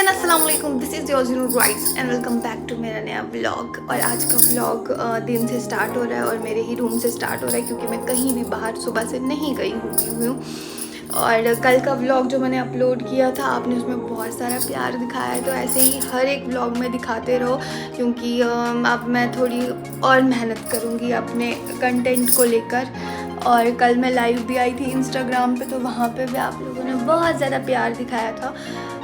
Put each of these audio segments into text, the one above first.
And अस्सलाम वालेकुम, this is your zero rights and welcome back to मेरा नया व्लॉग। और आज का व्लॉग दिन से स्टार्ट हो रहा है और मेरे ही रूम से स्टार्ट हो रहा है क्योंकि मैं कहीं भी बाहर सुबह से नहीं गई हुई हूँ। और कल का व्लॉग जो मैंने अपलोड किया था आपने उसमें बहुत सारा प्यार दिखाया है, तो ऐसे ही हर एक व्लॉग में दिखाते रहो क्योंकि अब मैं थोड़ी और मेहनत करूँगी अपने कंटेंट को लेकर। और कल मैं लाइव भी आई थी इंस्टाग्राम पे, तो वहाँ पे भी आप लोगों ने बहुत ज़्यादा प्यार दिखाया था।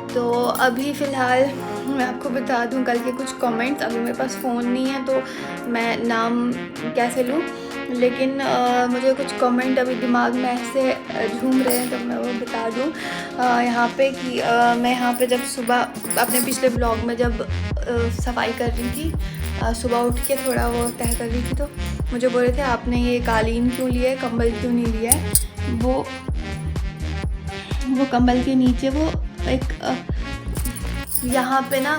तो अभी फ़िलहाल मैं आपको बता दूं कल के कुछ कमेंट्स। अभी मेरे पास फ़ोन नहीं है तो मैं नाम कैसे लूं, लेकिन मुझे कुछ कमेंट अभी दिमाग में ऐसे झूम रहे हैं तो मैं वो बता दूं यहाँ पे कि मैं यहाँ पे जब सुबह अपने पिछले ब्लॉग में जब सफाई कर रही थी, सुबह उठ के थोड़ा वो तय कर रही थी, तो मुझे बोल रहे थे आपने ये कालीन क्यों लिया है, कंबल क्यों नहीं लिया है। वो कंबल के नीचे वो एक यहाँ पे ना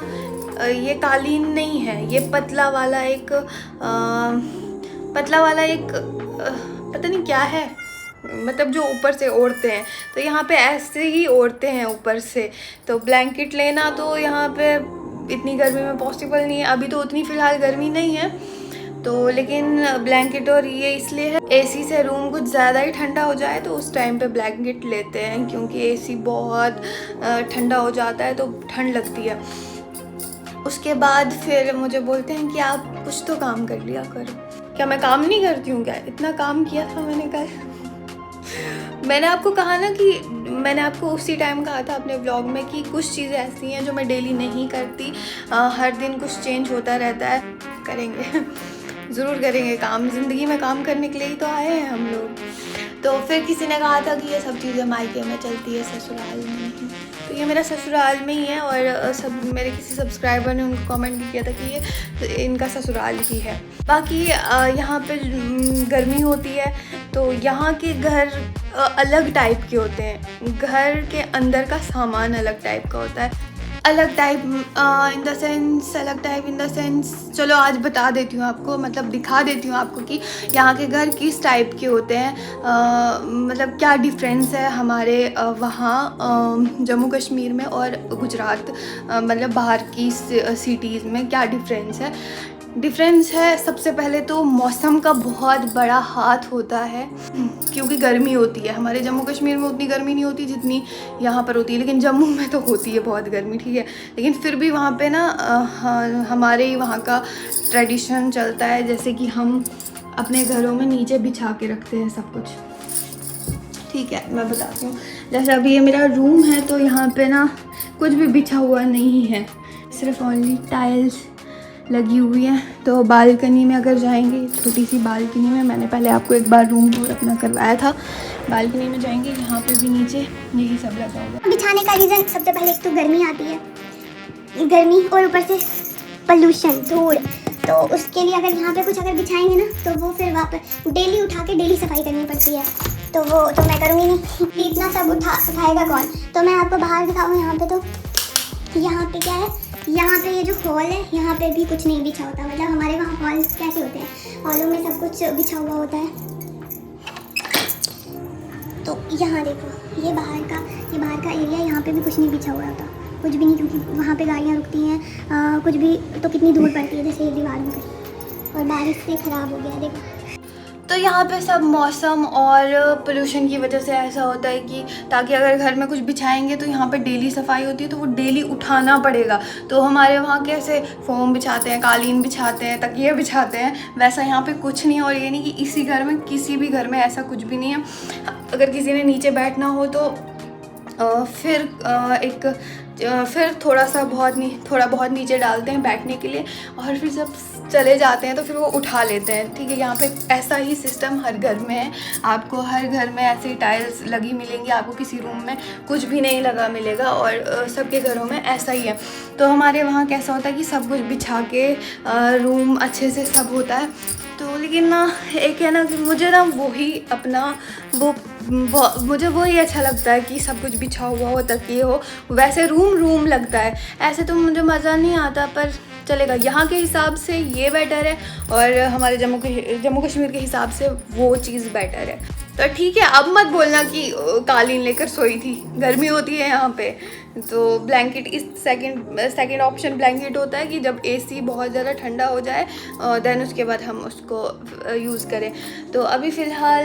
ये कालीन नहीं है, ये पतला वाला एक पता नहीं क्या है, मतलब जो ऊपर से ओढ़ते हैं। तो यहाँ पे ऐसे ही ओढ़ते हैं ऊपर से। तो ब्लैंकेट लेना तो यहाँ पे इतनी गर्मी में पॉसिबल नहीं है। अभी तो उतनी फ़िलहाल गर्मी नहीं है तो, लेकिन ब्लैंकेट और ये इसलिए है एसी से रूम कुछ ज़्यादा ही ठंडा हो जाए तो उस टाइम पे ब्लैंकेट लेते हैं, क्योंकि एसी बहुत ठंडा हो जाता है तो ठंड लगती है। उसके बाद फिर मुझे बोलते हैं कि आप कुछ तो काम कर लिया करो। क्या मैं काम नहीं करती हूँ क्या? इतना काम किया था मैंने कल। मैंने आपको कहा ना कि मैंने आपको उसी टाइम कहा था अपने व्लॉग में कि कुछ चीज़ें ऐसी हैं जो मैं डेली नहीं करती, हर दिन कुछ चेंज होता रहता है। करेंगे ज़रूर करेंगे काम, ज़िंदगी में काम करने के लिए ही तो आए हैं हम लोग। तो फिर किसी ने कहा था कि ये सब चीज़ें मायके में चलती है, ससुराल में नहीं। तो ये मेरा ससुराल में ही है। और सब मेरे किसी सब्सक्राइबर ने उनको कमेंट भी किया था कि ये इनका ससुराल ही है। बाकी यहाँ पे गर्मी होती है तो यहाँ के घर अलग टाइप के होते हैं। घर के अंदर का सामान अलग टाइप का होता है, अलग टाइप इन द सेंस चलो आज बता देती हूँ आपको, मतलब दिखा देती हूँ आपको कि यहाँ के घर किस टाइप के होते हैं। मतलब क्या डिफरेंस है हमारे वहाँ जम्मू कश्मीर में और गुजरात, मतलब बाहर की सिटीज़ में क्या डिफरेंस है। सबसे पहले तो मौसम का बहुत बड़ा हाथ होता है, क्योंकि गर्मी होती है। हमारे जम्मू कश्मीर में उतनी गर्मी नहीं होती जितनी यहाँ पर होती है, लेकिन जम्मू में तो होती है बहुत गर्मी, ठीक है। लेकिन फिर भी वहाँ पे ना हमारे ही वहाँ का ट्रेडिशन चलता है, जैसे कि हम अपने घरों में नीचे बिछा के रखते हैं सब कुछ, ठीक है। मैं बताती हूँ, जैसे अभी ये मेरा रूम है तो यहाँ पे ना कुछ भी बिछा हुआ नहीं है, सिर्फ ओनली टाइल्स लगी हुई है। तो बालकनी में अगर जाएंगे, छोटी सी बालकनी में, मैंने पहले आपको एक बार रूम टूर अपना करवाया था, बालकनी में जाएंगे, यहाँ पे भी नीचे यही सब लगा हुआ। बिछाने का रीज़न सबसे पहले एक तो गर्मी आती है, गर्मी, और ऊपर से पोल्यूशन, धूल। तो उसके लिए अगर यहाँ पे कुछ अगर बिछाएंगे ना तो वो फिर वापस डेली उठा के डेली सफाई करनी पड़ती है। तो वो तो मैं करूँगी नहीं, इतना सब उठाएगा कौन। तो मैं आपको बाहर दिखाऊँ। यहाँ पे तो यहाँ पे क्या है, यहाँ पे ये जो हॉल है यहाँ पे भी कुछ नहीं बिछा होता। मतलब हमारे वहाँ हॉल कैसे होते हैं, हॉलों में सब कुछ बिछा हुआ होता है। तो यहाँ देखो, ये बाहर का एरिया, यहाँ पे भी कुछ नहीं बिछा हुआ होता, कुछ भी नहीं, क्योंकि वहाँ पे गाड़ियाँ रुकती हैं। कुछ भी तो कितनी धूल पड़ती है जैसे दीवारों पे, और बारिश से ख़राब हो गया देखो। तो यहाँ पे सब मौसम और पोल्यूशन की वजह से ऐसा होता है कि ताकि अगर घर में कुछ बिछाएंगे तो यहाँ पे डेली सफाई होती है तो वो डेली उठाना पड़ेगा। तो हमारे वहाँ कैसे फोम बिछाते हैं, कालीन बिछाते हैं, तकिए बिछाते हैं, वैसा यहाँ पे कुछ नहीं है। और ये नहीं कि इसी घर में, किसी भी घर में ऐसा कुछ भी नहीं है। अगर किसी ने नीचे बैठना हो तो फिर थोड़ा बहुत नीचे डालते हैं बैठने के लिए, और फिर जब चले जाते हैं तो फिर वो उठा लेते हैं, ठीक है। यहाँ पे ऐसा ही सिस्टम हर घर में है। आपको हर घर में ऐसी टाइल्स लगी मिलेंगी, आपको किसी रूम में कुछ भी नहीं लगा मिलेगा, और सबके घरों में ऐसा ही है। तो हमारे वहाँ कैसा होता है कि सब कुछ बिछा के रूम अच्छे से सब होता है। तो लेकिन ना एक है ना कि मुझे ना वही अपना मुझे वही अच्छा लगता है कि सब कुछ बिछा हुआ हो, तकिए हो, वैसे रूम लगता है। ऐसे तो मुझे मज़ा नहीं आता, पर चलेगा। यहाँ के हिसाब से ये बेटर है और हमारे जम्मू कश्मीर के हिसाब से वो चीज़ बेटर है। तो ठीक है, अब मत बोलना कि कालीन लेकर सोई थी, गर्मी होती है यहाँ पे। तो ब्लैंकेट इस सेकंड ऑप्शन ब्लैंकेट होता है कि जब एसी बहुत ज़्यादा ठंडा हो जाए देन उसके बाद हम उसको यूज़ करें। तो अभी फ़िलहाल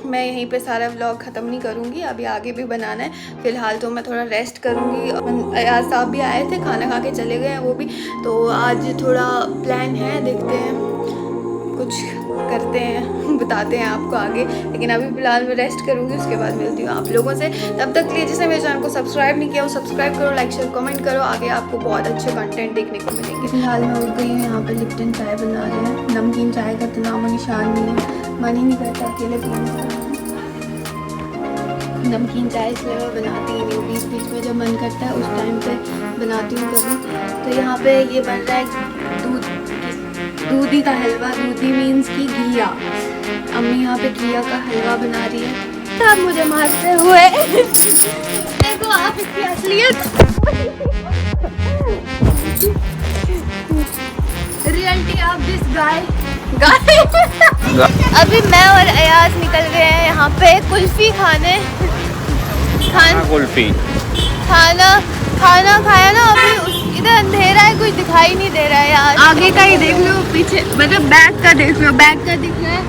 मैं यहीं पे सारा व्लॉग ख़त्म नहीं करूँगी, अभी आगे भी बनाना है। फ़िलहाल तो मैं थोड़ा रेस्ट करूँगी। अयाज साहब भी आए थे, खाना खा के चले गए हैं वो भी। तो आज थोड़ा प्लान है, देखते हैं कुछ करते हैं, बताते हैं आपको आगे। लेकिन अभी फ़िलहाल मैं रेस्ट करूँगी, उसके बाद मिलती हूँ आप लोगों से। तब तक के लिए जिसने मेरे चैनल को सब्सक्राइब नहीं किया वो सब्सक्राइब करो, लाइक शेयर कमेंट करो, आगे आपको बहुत अच्छे कंटेंट देखने को मिलेंगे। फिलहाल मैं उठ गई हूँ, यहाँ पे लिप्टन चाय बना रहे हैं। नमकीन चाय का तो नामो निशान नहीं है, मन ही नहीं करता अकेले पीने का। नमकीन चाय इसलिए मैं बनाती ही नहीं, बीच बीच में जब मन करता है उस टाइम पे बनाती हूँ कभी। तो यहाँ पे ये बन रहा है दूधी का हलवा। दूधी मीन्स की घिया। अम्मी यहाँ पे घिया का हलवा बना रही है। आप मुझे मारते हुए देखो आप इसकी असलियत, रियलिटी ऑफ दिस गाय। अभी मैं और अयाज निकल गए हैं यहाँ पे कुल्फी खाने। कुल्फी खाना खाया ना अभी। इधर अंधेरा है, कुछ दिखाई नहीं दे रहा है यार। आगे का ही देख लो, पीछे मतलब बैक का देख लो, बैक का दिख रहा है,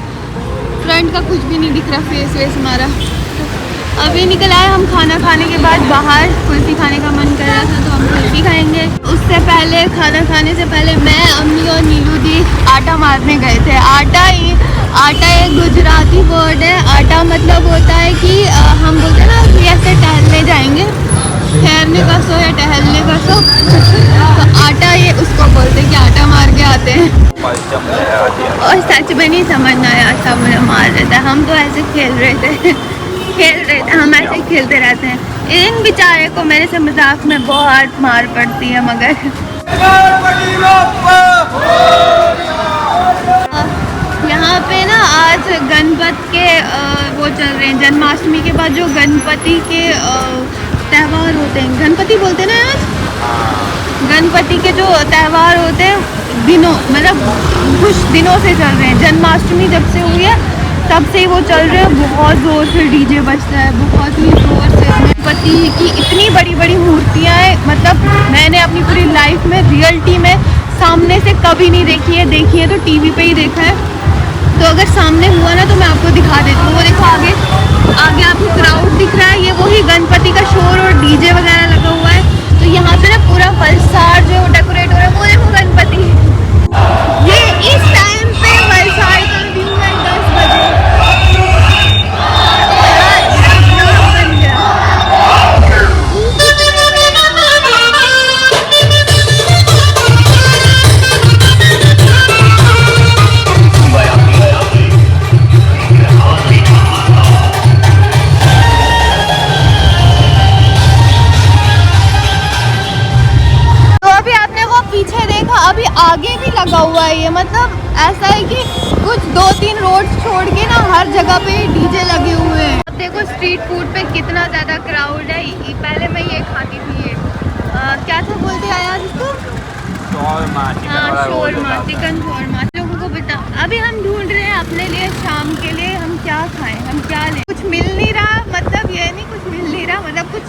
फ्रंट का कुछ भी नहीं दिख रहा, फेस वेस हमारा। अभी निकल आए हम खाना खाने के बाद बाहर। कुल्फी खाने का मन कर रहा था तो हम कुल्फी खाएंगे। उससे पहले, खाना खाने से पहले मैं, अम्मी और नीलू दी आटा मारने गए थे। आटा एक गुजराती वर्ड है। आटा मतलब होता है कि हम बोलते हैं ना कि ऐसे टहलने जाएंगे, ठहरने का सो या टहलने का सो, तो आटा ये उसको बोलते हैं कि आटा मार के आते हैं। और सच में नहीं समझ में आया, सब मार रहे थे। हम तो ऐसे खेल रहे थे हम ऐसे खेलते रहते हैं। इन बेचारे को मेरे से मजाक में बहुत मार पड़ती है। मगर यहाँ पे ना आज गणपति के वो चल रहे हैं। जन्माष्टमी के बाद जो गणपति के त्यौहार होते हैं, गणपति बोलते हैं ना आज, गणपति के जो त्यौहार होते हैं दिनों, मतलब कुछ दिनों से चल रहे हैं। जन्माष्टमी जब से हुई है तब से वो चल रहे हैं। बहुत ज़ोर से डीजे बजता है, बहुत ही ज़ोर से। गणपति की इतनी बड़ी बड़ी मूर्तियाँ हैं, मतलब मैंने अपनी पूरी लाइफ में रियलिटी में सामने से कभी नहीं देखी है। देखी है तो टीवी पे ही देखा है। तो अगर सामने हुआ ना तो मैं आपको दिखा देती हूँ। वो देखो आगे आपको क्राउड दिख रहा है, ये वही गणपति का शोर और डीजे वगैरह लगा हुआ है। तो यहाँ पे ना पूरा वलसाड़ जो डेकोरेट हो रहा है, वो देखो गणपति। ये इस टाइम पे वलसाड़ का व्यू है 10 बजे। अभी आगे भी लगा हुआ है ये, मतलब ऐसा है कि कुछ 2-3 रोड छोड़ के ना हर जगह पे डीजे लगे हुए हैं। अब देखो स्ट्रीट फूड पे कितना ज़्यादा क्राउड है। पहले मैं ये खाती थी, ये क्या था बोलते हैं यार इसको, शोरमा, चिकन शोरमा। लोगों को बता, अभी हम ढूंढ रहे हैं अपने लिए शाम के लिए हम क्या खाएं, हम क्या लें। कुछ मिल नहीं रहा, मतलब ये नहीं कुछ मिल नहीं रहा, मतलब कुछ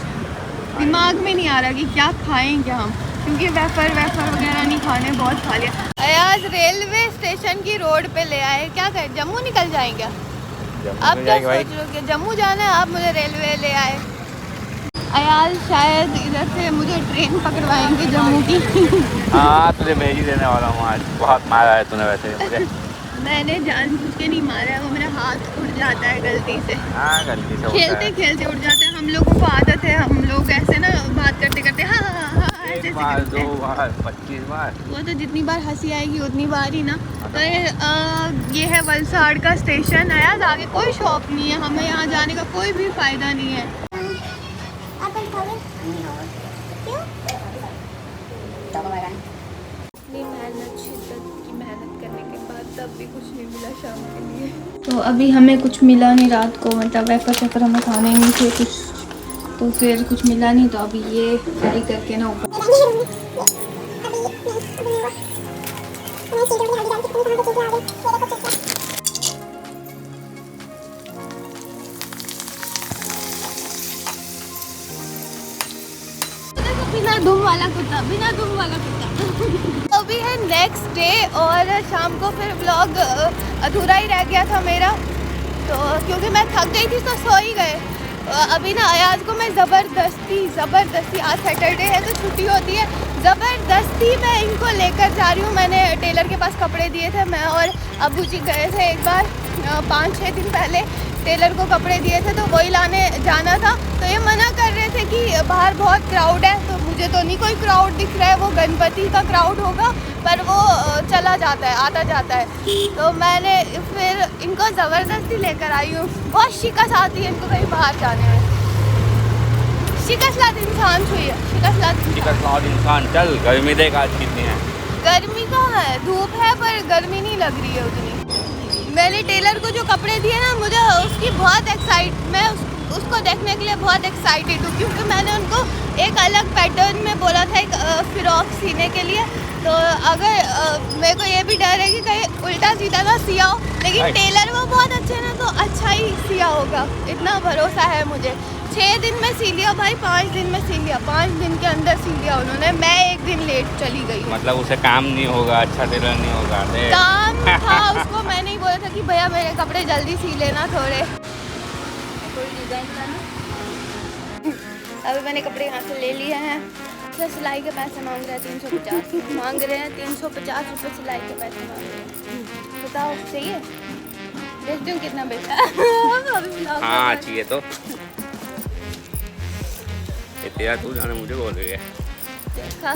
दिमाग में नहीं आ रहा कि क्या खाएं क्या हम, क्योंकि वेफर वगैरह नहीं खाने, बहुत खा लिया। अयाज रेलवे स्टेशन की रोड पे ले आए, क्या करें, जम्मू निकल जाएंगे। अब क्या सोच रहे हो, जम्मू जाना है, आप मुझे रेलवे ले आए। अयाज शायद इधर से मुझे ट्रेन पकड़वाएंगे जम्मू की। हाँ तुझे मैं ही देने वाला हूँ आज, बहुत मारा है तूने वैसे मुझे। मैंने जानबूझ के नहीं मारा है, वो मेरा हाथ उड़ जाता है गलती से। हाँ गलती से खेलते खेलते उड़ जाते हैं। हम लोगों को आदत है, हम लोग ऐसे ना बात करते करते हाँ ऐसे बार 2 बार 25 बार, वो तो जितनी बार हंसी आएगी उतनी बार ही ना। तो ये है वलसाड़ का स्टेशन। आया आगे कोई शॉप नहीं है, हमें यहाँ जाने का कोई भी फायदा नहीं है। मेहनत करने के बाद तब भी कुछ नहीं मिला शाम के लिए। तो अभी हमें कुछ मिला नहीं रात को, मतलब वेफर हमें खाने नहीं थे कुछ, तो फिर कुछ मिला नहीं। तो अभी ये फ्राई करके ना ऊपर वाला कुत्ता, बिना दुम वाला कुत्ता। अभी है नेक्स्ट डे और शाम को फिर व्लॉग अधूरा ही रह गया था मेरा, तो क्योंकि मैं थक गई थी तो सो ही गए। अभी ना अयाज को मैं ज़बरदस्ती आज सैटरडे है तो छुट्टी होती है, ज़बरदस्ती मैं इनको लेकर जा रही हूँ। मैंने टेलर के पास कपड़े दिए थे, मैं और अबू जी गए थे एक बार 5-6 दिन पहले, टेलर को कपड़े दिए थे तो वही लाने जाना था। तो ये मना कर रहे थे कि बाहर बहुत क्राउड है, तो मुझे तो नहीं कोई क्राउड दिख रहा है, वो गणपति का क्राउड होगा, पर वो चला जाता है, आता जाता है। तो मैंने फिर इनको ज़बरदस्ती लेकर आई हूँ। बहुत शिकस्त आती है इनको कहीं बाहर जाने में। शिकस्त इंसान छुई है, शिकस्त इंसान चल, गर्मी देख आज कितनी है। गर्मी कहाँ है, धूप है पर गर्मी नहीं लग रही है उतनी। मैंने टेलर को जो कपड़े दिए ना, मुझे उसकी बहुत मैं उसको देखने के लिए बहुत एक्साइटेड हूँ, क्योंकि मैंने उनको एक अलग पैटर्न में बोला था एक फ्रॉक सीने के लिए। तो अगर मेरे को ये भी डर है कि कहीं उल्टा सीधा ना सिया हो, लेकिन टेलर वो बहुत अच्छे हैं ना, तो अच्छा ही सिया होगा, इतना भरोसा है मुझे। 6 दिन में सी लिया भाई, 5 दिन में सी लिया, 5 दिन के अंदर सी लिया उन्होंने। मैं एक दिन लेट चली गई। मतलब उसे काम नहीं होगा, अच्छा टेलर नहीं होगा। काम था उसको, मैंने ही बोला था कि भैया मेरे कपड़े जल्दी सी लेना थोड़े। अभी मैंने कपड़े यहाँ से ले लिए हैं। तो सिलाई के पैसे मांग रहे हैं 350 मांग रहे हैं, 350 रुपये सिलाई के पैसे मांग रहे हैं। बताओ चाहिए? देखती हूँ कितना बेचा। हाँ चाहिए तो तेरा तू जाने मुझे बोल रही है। देखा,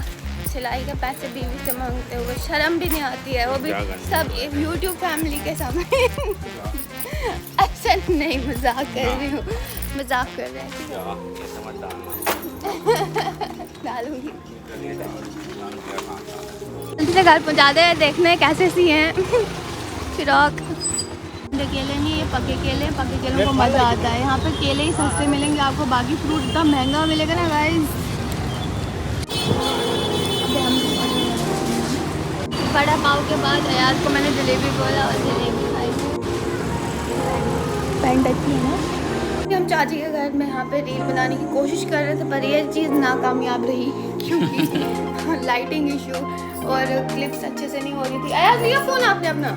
सिलाई के पैसे बीवी से मांगते हुए शर्म भी नहीं आती है, वो भी सब YouTube फैमिली के सामने। अच्छा नहीं, मजाक कर रही हूँ, मजाक कर रहे हैं। डालूंगी घर पहुँचा दे, देखना है कैसे सी हैं फ्रॉक। केले नहीं, ये पके केले, पके केलों को मज़ा आता है। यहाँ पे केले ही सस्ते मिलेंगे आपको, बाकी फ्रूट इतना महंगा मिलेगा ना गाइस। बड़ा पाव के बाद अयाज को मैंने जलेबी बोला और जलेबी खाई। पैंट अच्छी है ना। हम चाची के घर में यहाँ पे रील बनाने की कोशिश कर रहे थे, पर ये चीज़ नाकामयाब रही, क्योंकि लाइटिंग इशू और क्लिप्स अच्छे से नहीं हो रही थी। अयाज लिया फ़ोन आपने अपना?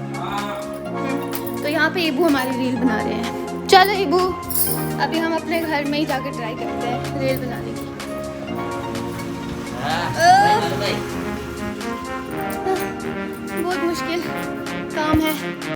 तो यहाँ पे इबू हमारी रील बना रहे हैं। चलो इबू, अभी हम अपने घर में ही जाके ट्राई करते हैं रील बनाने की। बहुत मुश्किल काम है।